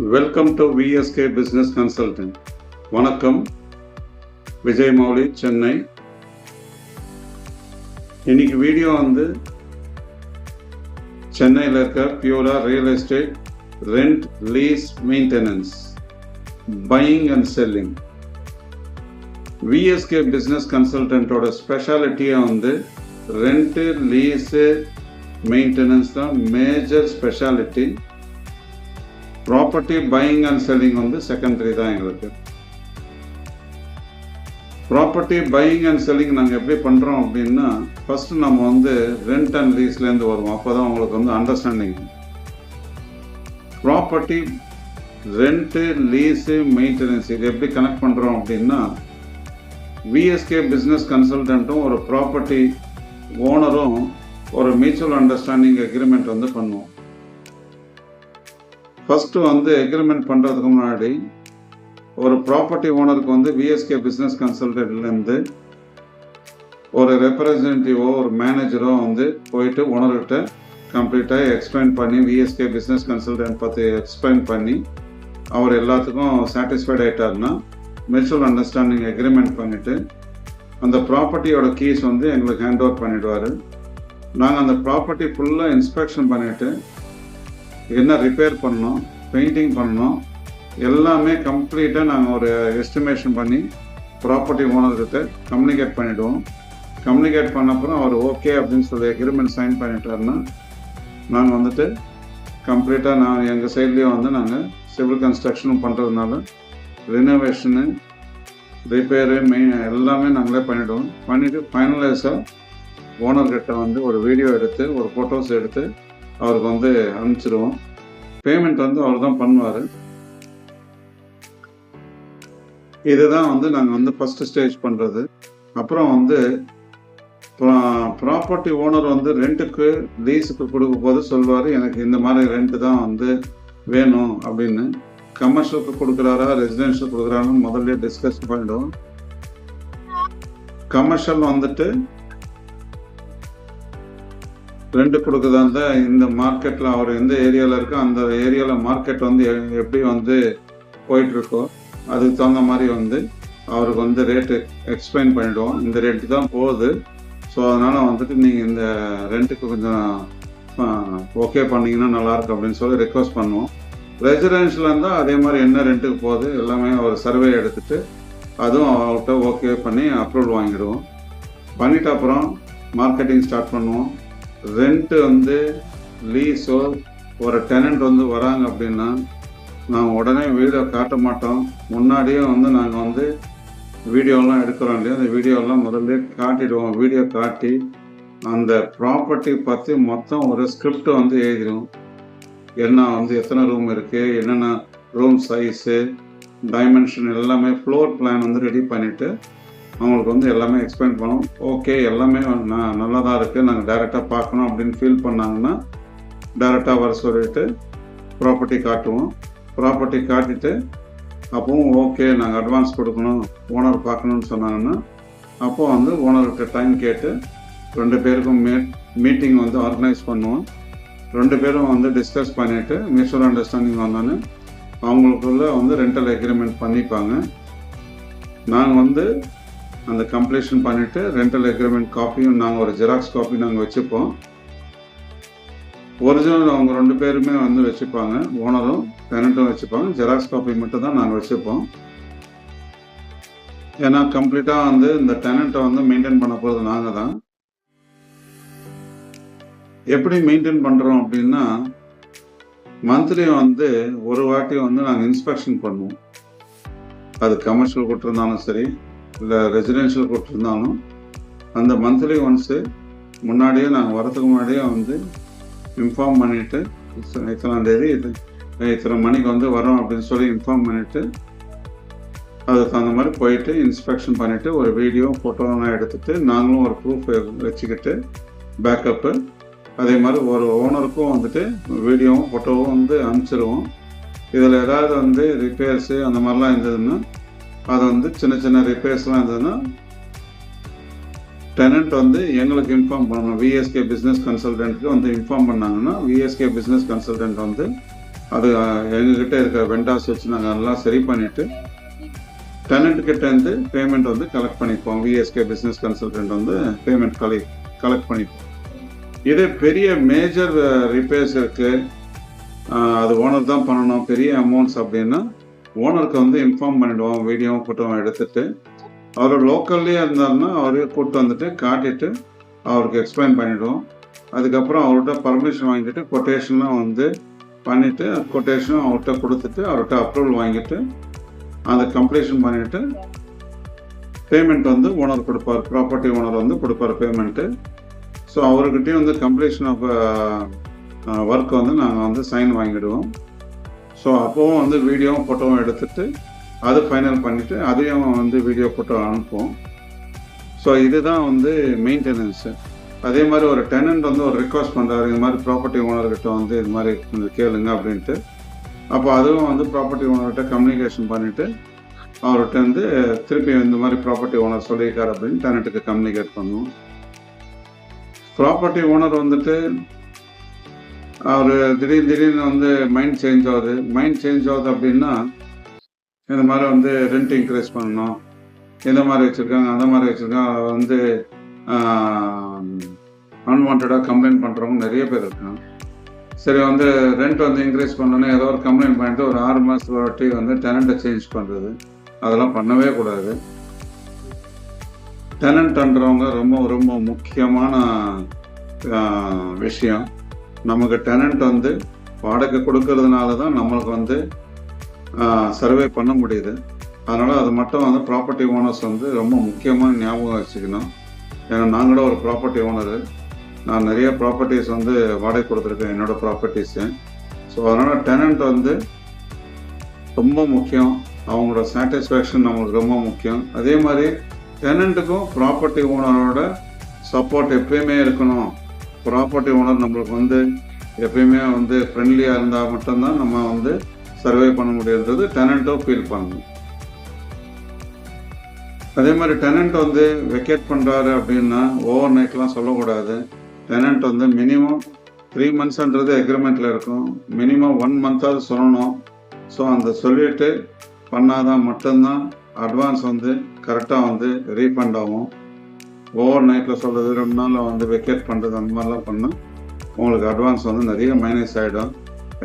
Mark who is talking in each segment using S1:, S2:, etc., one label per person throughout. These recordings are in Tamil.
S1: Welcome to VSK business consultant. வணக்கம், விஜய் மௌலி, சென்னை. இன்னைக்கு வீடியோ சென்னையில் இருக்க பியூரா real estate rent lease maintenance buying and selling. VSK business கன்சல்டன்ட்டோட ஸ்பெஷாலிட்டியை ரெண்ட்டு லீஸு மெயின்டெனன்ஸ் தான் major speciality. Property buying and selling secondary தான் எங்களுக்கு. ப்ராப்பர்ட்டி பையிங் அண்ட் செல்லிங் நாங்கள் எப்படி பண்ணுறோம் அப்படின்னா, ஃபஸ்ட்டு நம்ம ரெண்ட் அண்ட் லீஸ்லேருந்து வருவோம். அப்போ தான் உங்களுக்கு understanding. Property rent lease maintenance இது எப்படி கனெக்ட் பண்ணுறோம் அப்படின்னா, விஎஸ்கே பிஸ்னஸ் கன்சல்டன்ட்டும் ஒரு ப்ராப்பர்ட்டி ஓனரும் ஒரு மியூச்சுவல் அண்டர்ஸ்டாண்டிங் அக்ரிமெண்ட் பண்ணுவோம். ஃபஸ்ட்டு எக்ரிமெண்ட் பண்ணுறதுக்கு முன்னாடி ஒரு ப்ராப்பர்ட்டி ஓனருக்கு விஎஸ்கே பிஸ்னஸ் கன்சல்டன்ட்லேருந்து ஒரு ரெப்ரசன்டேட்டிவோ ஒரு மேனேஜரோ போயிட்டு ஓனர்கிட்ட கம்ப்ளீட்டாக எக்ஸ்பிளைன் பண்ணி, விஎஸ்கே பிஸ்னஸ் கன்சல்டன்ட் பற்றி எக்ஸ்பிளைன் பண்ணி அவர் எல்லாத்துக்கும் சாட்டிஸ்ஃபைட் ஆகிட்டாருன்னா மியூச்சுவல் அண்டர்ஸ்டாண்டிங் அக்ரிமெண்ட் பண்ணிவிட்டு அந்த ப்ராப்பர்ட்டியோட கீஸ் எங்களுக்கு ஹேண்ட் ஓவர் பண்ணிவிடுவார். நாங்கள் அந்த ப்ராப்பர்ட்டி ஃபுல்லாக இன்ஸ்பெக்ஷன் பண்ணிவிட்டு என்ன ரிப்பேர் பண்ணணும், பெயிண்டிங் பண்ணணும், எல்லாமே கம்ப்ளீட்டாக நாங்கள் ஒரு எஸ்டிமேஷன் பண்ணி ப்ராப்பர்ட்டி ஓனர்கிட்ட கம்யூனிகேட் பண்ணிவிடுவோம். கம்யூனிகேட் பண்ண அப்புறம் அவர் ஓகே அப்படின்னு சொல்லி அக்ரிமெண்ட் சைன் பண்ணிட்டாருன்னா நாங்கள் கம்ப்ளீட்டாக எங்கள் சைட்லேயும் நாங்கள் சிவில் கன்ஸ்ட்ரக்ஷனும் பண்ணுறதுனால ரினோவேஷனு, ரிப்பேரு, எல்லாமே நாங்களே பண்ணிவிடுவோம். பண்ணிவிட்டு ஃபைனலைஸாக ஓனர்கிட்ட ஒரு வீடியோ எடுத்து ஒரு ஃபோட்டோஸ் எடுத்து அவருக்கு அனுப்பிச்சிடுவோம். பேமெண்ட் அவர் தான் பண்ணுவார். இதுதான் நாங்கள் ஃபஸ்ட்டு ஸ்டேஜ் பண்ணுறது. அப்புறம் ப்ராப்பர்ட்டி ஓனர் ரெண்ட்டுக்கு லீஸுக்கு கொடுக்கும் போது சொல்வார், எனக்கு இந்த மாதிரி ரெண்ட்டு தான் வேணும் அப்படின்னு. கமர்ஷியலுக்கு கொடுக்குறாரா ரெசிடென்ஷியல் கொடுக்குறாருன்னு முதல்ல டிஸ்கஸ் பண்ணிவிடுவோம். கமர்ஷியல் ரெண்டு கொடுக்குறதா இருந்தால் இந்த மார்க்கெட்டில் அவர் எந்த ஏரியாவில் இருக்கோ அந்த ஏரியாவில் மார்க்கெட் எப்படி போயிட்டுருக்கோ அதுக்கு தகுந்த மாதிரி அவருக்கு ரேட்டு எக்ஸ்பிளைன் பண்ணிவிடுவோம். இந்த ரேட்டு தான் போகுது, ஸோ அதனால் நீங்கள் இந்த ரெண்ட்டுக்கு கொஞ்சம் ஓகே பண்ணிங்கன்னா நல்லாயிருக்கு அப்படின்னு சொல்லி ரெக்வஸ்ட் பண்ணுவோம். ரெசிடென்ஷியல் இருந்தால் அதே மாதிரி என்ன ரெண்ட்டுக்கு போகுது எல்லாமே ஒரு சர்வே எடுத்துகிட்டு அதுவும் அவர்கிட்ட ஓகே பண்ணி அப்ரூவல் வாங்கிடுவோம். பண்ணிவிட்டு அப்புறம் மார்க்கெட்டிங் ஸ்டார்ட் பண்ணுவோம். ரெண்ட்டு லீஸோ ஒரு டெனண்ட் வராங்க அப்படின்னா நாங்கள் உடனே வீடியோ காட்ட மாட்டோம். முன்னாடியே நாங்கள் வீடியோலாம் எடுக்கிறோம் இல்லையா, அந்த வீடியோலாம் முதல்ல காட்டிடுவோம். வீடியோ காட்டி அந்த ப்ராப்பர்ட்டி பற்றி மொத்தம் ஒரு ஸ்கிரிப்ட் எழுதிடுவோம். என்ன எத்தனை ரூம் இருக்குது, என்னென்ன ரூம் சைஸு, டைமென்ஷன் எல்லாமே ஃப்ளோர் பிளான் ரெடி பண்ணிவிட்டு அவங்களுக்கு எல்லாமே எக்ஸ்பிளைன் பண்ணுவோம். ஓகே எல்லாமே நல்லா தான் இருக்குது, நாங்கள் டைரெக்டாக பார்க்கணும் அப்படின்னு ஃபீல் பண்ணாங்கன்னா டைரெக்டாக வர சொல்லிட்டு ப்ராப்பர்ட்டி காட்டுவோம். ப்ராப்பர்ட்டி காட்டிட்டு அப்போவும் ஓகே நாங்கள் அட்வான்ஸ் கொடுக்கணும், ஓனர் பார்க்கணுன்னு சொன்னாங்கன்னா அப்போது ஓனர்கிட்ட டைம் கேட்டு ரெண்டு பேருக்கும் மீட்டிங் ஆர்கனைஸ் பண்ணுவோம். ரெண்டு பேரும் டிஸ்கஸ் பண்ணிவிட்டு மியூச்சுவல் அண்டர்ஸ்டாண்டிங் வந்தோன்னு அவங்களுக்குள்ள ரெண்டல் அக்ரிமெண்ட் பண்ணிப்பாங்க. நாங்கள் அந்த கம்ப்ளீஷன் பண்ணிவிட்டு ரெண்டல் அக்ரிமெண்ட் காப்பியும் நாங்கள் ஒரு ஜெராக்ஸ் காப்பி நாங்கள் வச்சுப்போம். ஒரிஜினல் அவங்க ரெண்டு பேருமே வச்சுப்பாங்க, ஓனரும் டெனண்ட்டும் வச்சுப்பாங்க. ஜெராக்ஸ் காப்பி மட்டும் தான் நாங்கள் வச்சுப்போம். ஏன்னா கம்ப்ளீட்டாக இந்த டெனண்ட்டை மெயின்டைன் பண்ண போகிறது நாங்கள் தான். எப்படி மெயின்டைன் பண்ணுறோம் அப்படின்னா, மந்த்லி ஒரு வாட்டி நாங்கள் இன்ஸ்பெக்ஷன் பண்ணுவோம். அது கமர்ஷியல் கொடுத்துருந்தாலும் சரி இல்லை ரெசிடென்ஷியல் கொடுத்துருந்தாலும் அந்த மந்த்லி ஒன்ஸு முன்னாடியே நாங்கள் வரதுக்கு முன்னாடியே இன்ஃபார்ம் பண்ணிவிட்டு இத்தனாம் தேதி இத்தனை மணிக்கு வரோம் அப்படின்னு சொல்லி இன்ஃபார்ம் பண்ணிவிட்டு அதுக்கு தகுந்த மாதிரி போயிட்டு இன்ஸ்பெக்ஷன் பண்ணிவிட்டு ஒரு வீடியோ ஃபோட்டோலாம் எடுத்துகிட்டு நாங்களும் ஒரு ப்ரூஃப் வச்சுக்கிட்டு பேக்கப்பு அதே மாதிரி ஒரு ஓனருக்கும் வீடியோவும் ஃபோட்டோவும் அனுப்பிச்சிடுவோம். இதில் ஏதாவது ரிப்பேர்ஸு அந்த மாதிரிலாம் இருந்ததுன்னா அது சின்ன சின்ன ரிப்பேர்ஸ்லாம் இருந்ததுன்னா டெனண்ட் எங்களுக்கு இன்ஃபார்ம் பண்ணணும். விஎஸ்கே பிஸ்னஸ் கன்சல்டன்ட்க்கு இன்ஃபார்ம் பண்ணாங்கன்னா விஎஸ்கே பிஸ்னஸ் கன்சல்டன்ட் அது எங்ககிட்ட இருக்கிற வெண்டாஸ் வச்சு நாங்கள் எல்லாம் சரி பண்ணிவிட்டு டெனண்ட் கிட்டேருந்து பேமெண்ட் வந்து கலெக்ட் பண்ணிப்போம். விஎஸ்கே பிஸ்னஸ் கன்சல்டன்ட் வந்து பேமெண்ட் கலெக்ட் பண்ணிப்போம். இதே பெரிய மேஜர் ரிப்பேர்ஸ் இருக்குது, அது ஓனர் தான் பண்ணணும், பெரிய அமௌண்ட்ஸ் அப்படின்னா ஓனருக்கு வந்து இன்ஃபார்ம் பண்ணிவிடுவோம். வீடியோ ஃபோட்டோ எடுத்துகிட்டு அவர் லோக்கல்லே இருந்தாருன்னா அவரே கூப்பிட்டு வந்துட்டு காட்டிட்டு அவருக்கு எக்ஸ்பிளைன் பண்ணிவிடுவோம். அதுக்கப்புறம் அவர்கிட்ட பர்மிஷன் வாங்கிட்டு கொட்டேஷன்லாம் வந்து பண்ணிவிட்டு கொட்டேஷனும் அவர்கிட்ட கொடுத்துட்டு அவர்கிட்ட அப்ரூவல் வாங்கிட்டு அந்த கம்ப்ளீஷன் பண்ணிவிட்டு பேமெண்ட் வந்து ஓனர் கொடுப்பார். ப்ராப்பர்ட்டி ஓனர் வந்து கொடுப்பார் பேமெண்ட்டு. ஸோ அவர்கிட்டையும் வந்து கம்ப்ளீஷன் ஆஃப் ஒர்க் வந்து நாங்கள் வந்து சைன் வாங்கிடுவோம். ஸோ அப்போவும் வந்து வீடியோ ஃபோட்டோவும் எடுத்துகிட்டு அது ஃபைனல் பண்ணிவிட்டு அதையும் வந்து வீடியோ ஃபோட்டோ அனுப்புவோம். ஸோ இதுதான் வந்து மெயின்டெனன்ஸு. அதே மாதிரி ஒரு டெனண்ட் வந்து ஒரு ரிக்வஸ்ட் பண்ணுறாரு, இது மாதிரி ப்ராப்பர்ட்டி ஓனர்கிட்ட வந்து இது மாதிரி கொஞ்சம் கேளுங்க அப்படின்ட்டு. அப்போ அதுவும் வந்து ப்ராப்பர்ட்டி ஓனர்கிட்ட கம்யூனிகேஷன் பண்ணிவிட்டு அவர்கிட்ட வந்து திருப்பி இந்த மாதிரி ப்ராப்பர்ட்டி ஓனர் சொல்லியிருக்காரு அப்படின்னு டெனண்ட்டுக்கு கம்யூனிகேட் பண்ணுவோம். ப்ராப்பர்ட்டி ஓனர் வந்துட்டு அவர் திடீர்னு வந்து மைண்ட் சேஞ்ச் ஆகுது அப்படின்னா இந்த மாதிரி வந்து ரெண்ட் இன்க்ரீஸ் பண்ணணும், இந்த மாதிரி வச்சுருக்காங்க அந்த மாதிரி வச்சுருக்காங்க, வந்து அன்வான்டாக கம்ப்ளைண்ட் பண்ணுறவங்க நிறைய பேர் இருக்காங்க. சரி வந்து ரெண்ட் வந்து இன்க்ரீஸ் பண்ணணுன்னு ஏதோ ஒரு கம்ப்ளைண்ட் பண்ணிட்டு ஒரு 6 மாதத்துக்கு வாட்டி வந்து டெனண்ட்டை சேஞ்ச் பண்ணுறது, அதெல்லாம் பண்ணவே கூடாது. டெனண்ட்ன்றவங்க ரொம்ப ரொம்ப முக்கியமான விஷயம். நமக்கு டெனண்ட் வந்து வாடகை கொடுக்கறதுனால தான் நம்மளுக்கு வந்து சர்வே பண்ண முடியுது. அதனால் அது மட்டும் வந்து ப்ராப்பர்ட்டி ஓனர்ஸ் வந்து ரொம்ப முக்கியமாக ஞாபகம் வச்சுக்கணும். ஏன்னா நாங்களும் ஒரு ப்ராப்பர்ட்டி ஓனரு, நான் நிறைய ப்ராப்பர்ட்டிஸ் வந்து வாடகை கொடுத்துருக்கேன் என்னோடய ப்ராப்பர்ட்டிஸு. ஸோ அதனால் டெனண்ட் வந்து ரொம்ப முக்கியம், அவங்களோட சாட்டிஸ்ஃபேக்ஷன் நம்மளுக்கு ரொம்ப முக்கியம். அதே மாதிரி டெனண்ட்டுக்கும் ப்ராப்பர்ட்டி ஓனரோட சப்போர்ட் எப்பயுமே இருக்கணும். ப்ராப்பர்ட்டி ஓனர் நம்மளுக்கு வந்து எப்பயுமே வந்து ஃப்ரெண்ட்லியாக இருந்தால் மட்டும்தான் நம்ம வந்து சர்வே பண்ண முடியுன்றது டெனண்ட்டும் ஃபீல் பண்ணணும். அதே மாதிரி டெனண்ட் வந்து வெக்கேட் பண்ணுறாரு அப்படின்னா ஓவர் நைட்லாம் சொல்லக்கூடாது. டெனண்ட் வந்து மினிமம் 3 monthsன்றது எக்ரிமெண்ட்டில் இருக்கும், மினிமம் 1 month சொல்லணும். ஸோ அந்த சொல்லிட்டு பண்ணாதான் மட்டும்தான் அட்வான்ஸ் வந்து கரெக்டாக வந்து ரீஃபண்ட் ஆகும். ஓவர் நைட்டில் சொல்கிறது 2 நாளில் வந்து வெக்கேட் பண்ணுறது அந்த மாதிரிலாம் பண்ணால் உங்களுக்கு அட்வான்ஸ் வந்து நிறைய மைனஸ் ஆகிடும்.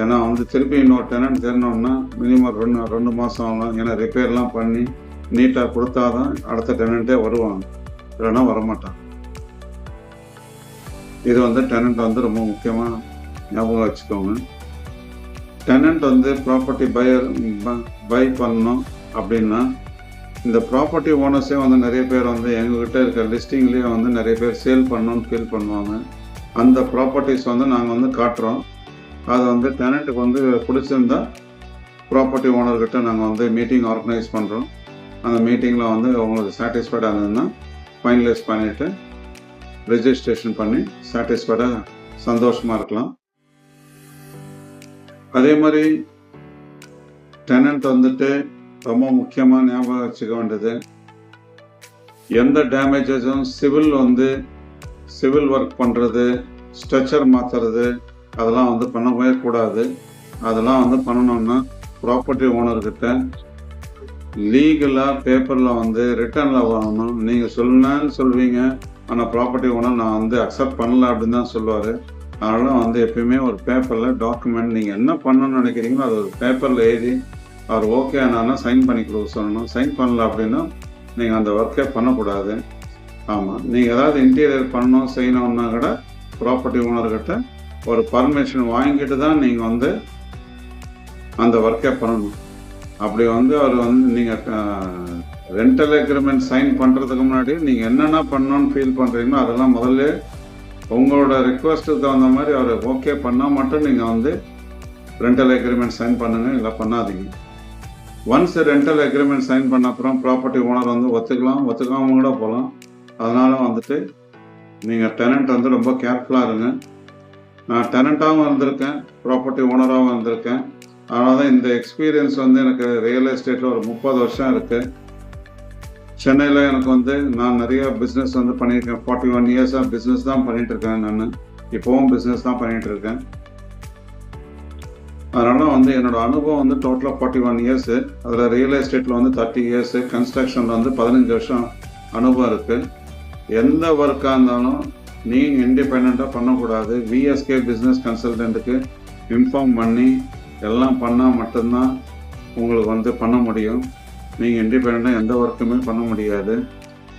S1: ஏன்னா வந்து திருப்பி இன்னொரு டெனண்ட் தேடணும்னா மினிமம் 2 மாதம் ஆகும். ஏன்னா ரிப்பேர்லாம் பண்ணி நீட்டாக கொடுத்தாதான் அடுத்த டெனண்ட்டே வருவாங்க, இல்லைன்னா வரமாட்டாங்க. இது வந்து டெனண்ட் வந்து ரொம்ப முக்கியமாக ஞாபகம் வச்சுக்கோங்க. டெனண்ட் வந்து ப்ராப்பர்ட்டி பை பண்ணணும் அப்படின்னா இந்த ப்ராப்பர்ட்டி ஓனர்ஸே வந்து நிறைய பேர் வந்து எங்ககிட்ட இருக்க லிஸ்டிங்லேயே வந்து நிறைய பேர் சேல் பண்ணணும்னு ஃபீல் பண்ணுவாங்க. அந்த ப்ராப்பர்ட்டிஸ் வந்து நாங்கள் வந்து காட்டுறோம். அது வந்து டெனண்ட்டுக்கு வந்து பிடிச்சிருந்தா ப்ராப்பர்ட்டி ஓனர்கிட்ட நாங்கள் வந்து மீட்டிங் ஆர்கனைஸ் பண்ணுறோம். அந்த மீட்டிங்கில் வந்து உங்களுக்கு சாட்டிஸ்ஃபைடாக இருந்ததுன்னா ஃபைனலைஸ் பண்ணிவிட்டு ரெஜிஸ்ட்ரேஷன் பண்ணி சாட்டிஸ்ஃபைடாக சந்தோஷமாக இருக்கலாம். அதே மாதிரி டெனண்ட் வந்துட்டு ரொம்ப முக்கியமாக ஞாபகம் வச்சுக்க வேண்டியது, எந்த டேமேஜஸும் சிவில் ஒர்க் பண்ணுறது, ஸ்ட்ரக்சர் மாற்றுறது அதெல்லாம் வந்து பண்ணவே கூடாது. அதெல்லாம் வந்து பண்ணணும்னா ப்ராப்பர்ட்டி ஓனர்கிட்ட லீகலாக பேப்பரில் வந்து ரிட்டனில் வாங்கணும். நீங்கள் சொல்லுவீங்க, ஆனால் ப்ராப்பர்ட்டி ஓனர் நான் வந்து அக்செப்ட் பண்ணல அப்படின்னு தான் சொல்லுவார். அதனால் வந்து எப்பயுமே ஒரு பேப்பரில் டாக்குமெண்ட் நீங்கள் என்ன பண்ணணும்னு நினைக்கிறீங்களோ அது ஒரு பேப்பரில் எழுதி அவர் ஓகே ஆனாலும் சைன் பண்ணி கொடுக்க சொல்லணும். சைன் பண்ணல அப்படின்னா நீங்கள் அந்த ஒர்க்கே பண்ணக்கூடாது. ஆமாம், நீங்கள் ஏதாவது இன்டீரியர் பண்ணணும் செய்யணுன்னா கூட ப்ராப்பர்ட்டி ஓனர்கிட்ட ஒரு பர்மிஷன் வாங்கிட்டு தான் நீங்கள் வந்து அந்த ஒர்க்கே பண்ணணும். அப்படி வந்து அவர் வந்து நீங்கள் ரெண்டல் அக்ரிமெண்ட் சைன் பண்ணுறதுக்கு முன்னாடி நீங்கள் என்னென்ன பண்ணணும்னு ஃபீல் பண்ணுறீங்களோ அதெல்லாம் முதல்ல உங்களோட ரிக்வஸ்ட்டுக்கு தகுந்த மாதிரி அவர் ஓகே பண்ணால் மட்டும் நீங்கள் வந்து ரெண்டல் அக்ரிமெண்ட் சைன் பண்ணுங்கள், இல்லை பண்ணாதீங்க. ஒன்ஸ் ரெண்டல் அக்ரிமெண்ட் சைன் பண்ண அப்புறம் ப்ராப்பர்ட்டி ஓனர் வந்து ஒத்துக்காம கூட போகலாம். அதனால் வந்துட்டு நீங்கள் டெனண்ட் வந்து ரொம்ப கேர்ஃபுல்லாக இருங்க. நான் டெனண்ட்டாகவும் இருந்திருக்கேன், ப்ராப்பர்ட்டி ஓனராகவும் இருந்திருக்கேன். அதனால தான் இந்த எக்ஸ்பீரியன்ஸ் வந்து எனக்கு ரியல் எஸ்டேட்டில் ஒரு 30 வருஷம் இருக்குது. சென்னையில் எனக்கு வந்து நான் நிறைய பிஸ்னஸ் வந்து பண்ணியிருக்கேன். 41 இயர்ஸாக பிஸ்னஸ் தான் பண்ணிகிட்ருக்கேன். நான் இப்போவும் பிஸ்னஸ் தான் பண்ணிகிட்ருக்கேன். அதனால் வந்து என்னோட அனுபவம் வந்து டோட்டலாக 41 இயர்ஸு. அதில் ரியல் எஸ்டேட்டில் வந்து 30 இயர்ஸு, கன்ஸ்ட்ரக்ஷனில் வந்து 15 வருஷம் அனுபவம் இருக்குது. எந்த ஒர்க்காக இருந்தாலும் நீங்கள் இண்டிபெண்ட்டாக பண்ணக்கூடாது. விஎஸ்கே பிஸ்னஸ் கன்சல்டண்ட்டுக்கு இன்ஃபார்ம் பண்ணி எல்லாம் பண்ணால் மட்டும்தான் உங்களுக்கு வந்து பண்ண முடியும். நீங்கள் இண்டிபெண்ட்டாக எந்த ஒர்க்குமே பண்ண முடியாது.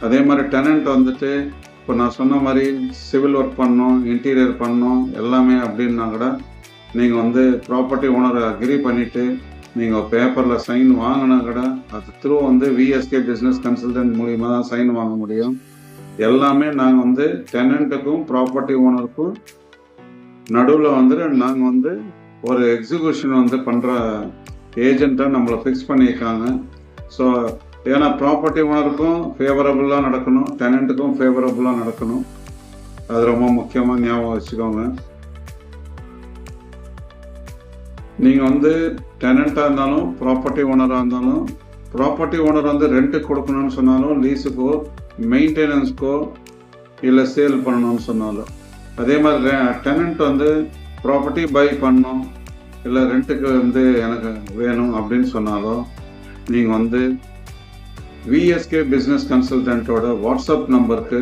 S1: அதே மாதிரி டெனண்ட் வந்துட்டு இப்போ நான் சொன்ன மாதிரி சிவில் ஒர்க் பண்ணணும், இன்டீரியர் பண்ணணும் எல்லாமே அப்படின்னா கூட நீங்கள் வந்து ப்ராப்பர்ட்டி ஓனரை அக்ரி பண்ணிவிட்டு நீங்கள் பேப்பரில் சைன் வாங்கினா கூட அது த்ரூ வந்து விஎஸ்கே பிஸ்னஸ் கன்சல்டன்ட் மூலிமா தான் சைன் வாங்க முடியும். எல்லாமே நாங்கள் வந்து டெனண்ட்டுக்கும் ப்ராப்பர்ட்டி ஓனருக்கும் நடுவில் வந்து நாங்கள் வந்து ஒரு எக்ஸிக்யூஷன் வந்து பண்ணுற ஏஜெண்ட்டாக நம்மளை ஃபிக்ஸ் பண்ணியிருக்காங்க. ஸோ ஏன்னா ப்ராப்பர்ட்டி ஓனருக்கும் ஃபேவரபுளாக நடக்கணும், டெனண்ட்டுக்கும் ஃபேவரபுளாக நடக்கணும். அது ரொம்ப முக்கியமாக ஞாபகம் வச்சுக்கோங்க. நீங்கள் வந்து டெனண்ட்டாக இருந்தாலும் ப்ராப்பர்ட்டி ஓனராக இருந்தாலும், ப்ராப்பர்ட்டி ஓனர் வந்து ரெண்ட்டுக்கு கொடுக்கணும்னு சொன்னாலும், லீஸுக்கோ மெயின்டெனன்ஸ்க்கோ இல்லை சேல் பண்ணணும்னு சொன்னாலும், அதே மாதிரி டெனண்ட் வந்து ப்ராப்பர்ட்டி பை பண்ணணும் இல்லை ரெண்ட்டுக்கு வந்து எனக்கு வேணும் அப்படின்னு சொன்னாலும் நீங்கள் வந்து விஎஸ்கே பிஸ்னஸ் கன்சல்டண்ட்டோட வாட்ஸ்அப் நம்பருக்கு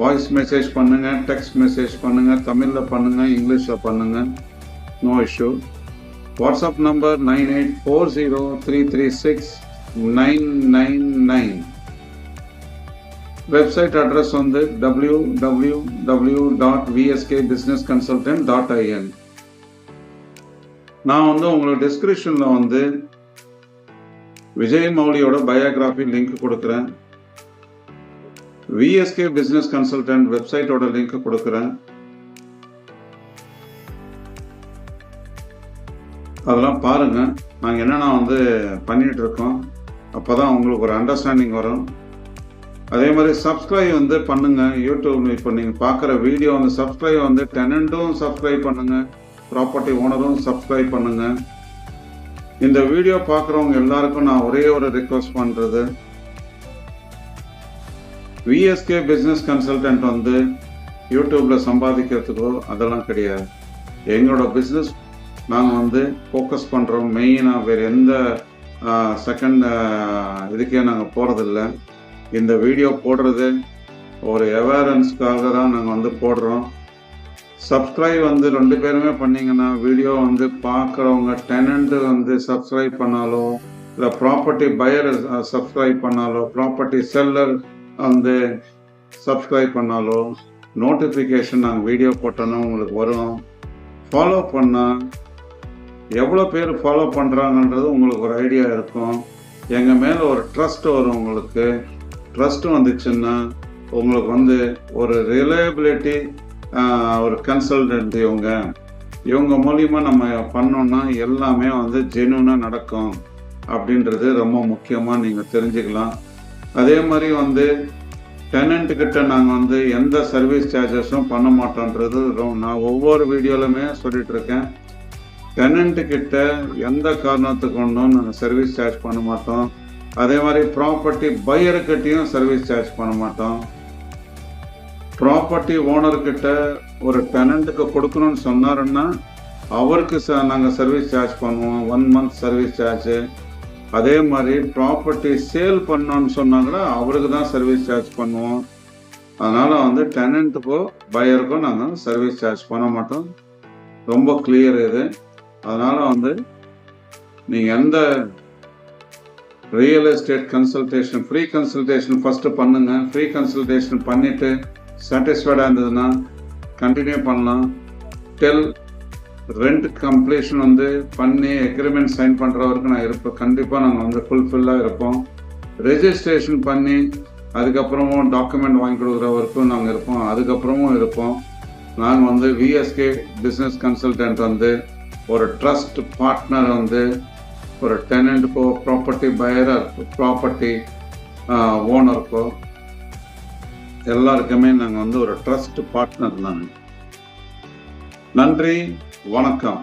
S1: வாய்ஸ் மெசேஜ் பண்ணுங்கள், டெக்ஸ்ட் மெசேஜ் பண்ணுங்கள், தமிழில் பண்ணுங்கள், இங்கிலீஷில் பண்ணுங்கள், no issue. WhatsApp number 9840336999. Website address வந்து www.vskbusinessconsultant.in. நான் வந்து உங்களுக்கு டிஸ்கிரிப்ஷனில் வந்து விஜய் மௌலியோட பயோகிராஃபி லிங்க் கொடுக்குறேன். விஎஸ்கே பிஸ்னஸ் கன்சல்டன்ட் வெப்சைட்டோட லிங்க் கொடுக்குறேன். அதெல்லாம் பாருங்கள். நாங்கள் என்னென்ன வந்து பண்ணிகிட்டு இருக்கோம், அப்போ தான் உங்களுக்கு ஒரு அண்டர்ஸ்டாண்டிங் வரும். அதே மாதிரி சப்ஸ்கிரைப் வந்து பண்ணுங்கள். யூடியூப் இப்போ நீங்கள் பார்க்குற வீடியோ வந்து சப்ஸ்கிரைப் வந்து டெனண்ட்டும் சப்ஸ்கிரைப் பண்ணுங்கள், ப்ராப்பர்ட்டி ஓனரும் சப்ஸ்கிரைப் பண்ணுங்கள். இந்த வீடியோ பார்க்குறவங்க எல்லாருக்கும் நான் ஒரே ஒரு ரிக்வெஸ்ட் பண்ணுறது, விஎஸ்கே பிஸ்னஸ் கன்சல்டன்ட் வந்து யூடியூப்பில் சம்பாதிக்கிறதுக்கோ அதெல்லாம் கிடையாது. எங்களோட பிஸ்னஸ் நாங்கள் வந்து ஃபோக்கஸ் பண்ணுறோம் மெயினாக. வேறு எந்த செகண்ட் இதுக்கே நாங்கள் போகிறதில்ல. இந்த வீடியோ போடுறது ஒரு அவேர்னஸ்க்காக தான் நாங்கள் வந்து போடுறோம். சப்ஸ்கிரைப் வந்து 2 பேருமே பண்ணிங்கன்னா வீடியோ வந்து பார்க்குறவங்க டெனண்ட் வந்து சப்ஸ்கிரைப் பண்ணாலோ இல்லை ப்ராப்பர்ட்டி பையர் சப்ஸ்கிரைப் பண்ணாலோ ப்ராப்பர்ட்டி செல்லர் வந்து சப்ஸ்கிரைப் பண்ணாலோ நோட்டிஃபிகேஷன் நாங்கள் வீடியோ போட்டோன்னா உங்களுக்கு வரும். ஃபாலோ பண்ணால் எவ்வளோ பேர் ஃபாலோ பண்ணுறாங்கன்றது உங்களுக்கு ஒரு ஐடியா இருக்கும். எங்கள் மேலே ஒரு ட்ரஸ்ட் வரும். உங்களுக்கு ட்ரஸ்ட் வந்துச்சுன்னா உங்களுக்கு வந்து ஒரு ரிலையபிலிட்டி, ஒரு கன்சல்டன்ட் இவங்க மூலிமா நம்ம பண்ணோன்னா எல்லாமே வந்து ஜென்யூனாக நடக்கும் அப்படின்றது ரொம்ப முக்கியமாக நீங்கள் தெரிஞ்சுக்கலாம். அதே மாதிரி வந்து டெனண்ட்டுக்கிட்ட நாங்கள் வந்து எந்த சர்வீஸ் சார்ஜஸும் பண்ண மாட்டோன்றது நான் ஒவ்வொரு வீடியோலுமே சொல்லிகிட்ருக்கேன். டெனண்ட்டுக்கிட்ட எந்த காரணத்துக்கு கொண்டும் நாங்கள் சர்வீஸ் சார்ஜ் பண்ண மாட்டோம். அதே மாதிரி ப்ராப்பர்ட்டி பையர்கிட்டையும் சர்வீஸ் சார்ஜ் பண்ண மாட்டோம். ப்ராப்பர்ட்டி ஓனர்கிட்ட ஒரு டெனண்ட்டுக்கு கொடுக்கணும்னு சொன்னாருன்னா அவருக்கு நாங்கள் சர்வீஸ் சார்ஜ் பண்ணுவோம், 1 month சர்வீஸ் சார்ஜு. அதே மாதிரி ப்ராப்பர்ட்டி சேல் பண்ணோன்னு சொன்னாங்கன்னா அவருக்கு தான் சர்வீஸ் சார்ஜ் பண்ணுவோம். அதனால் வந்து டெனண்ட்டுக்கோ பையருக்கோ நாங்கள் சர்வீஸ் சார்ஜ் பண்ண மாட்டோம். ரொம்ப கிளியர் இது. அதனால் வந்து நீங்கள் எந்த real estate consultation free consultation first பண்ணுங்கள். ஃப்ரீ கன்சல்டேஷன் பண்ணிவிட்டு சாட்டிஸ்ஃபைடாக இருந்ததுன்னா கண்டினியூ பண்ணலாம். ரெண்ட் கம்ப்ளீஷன் வந்து பண்ணி எக்ரிமெண்ட் சைன் பண்ணுற வரைக்கும் நான் இருப்பேன். கண்டிப்பாக நாங்கள் வந்து ஃபுல்ஃபில்லாக இருப்போம். ரெஜிஸ்ட்ரேஷன் பண்ணி அதுக்கப்புறமும் டாக்குமெண்ட் வாங்கி கொடுக்குற வரைக்கும் நாங்கள் இருப்போம். அதுக்கப்புறமும் இருப்போம். நாங்கள் வந்து விஎஸ்கே பிஸ்னஸ் கன்சல்டன்ட் வந்து ஒரு ட்ரஸ்ட் பார்ட்னர் வந்து ஒரு டெனண்ட்டுக்கோ ப்ராப்பர்ட்டி பையரோ ப்ராப்பர்ட்டி ஓனருக்கோ எல்லாருக்குமே நாங்கள் வந்து ஒரு ட்ரஸ்ட் பார்ட்னர். நன்றி, வணக்கம்.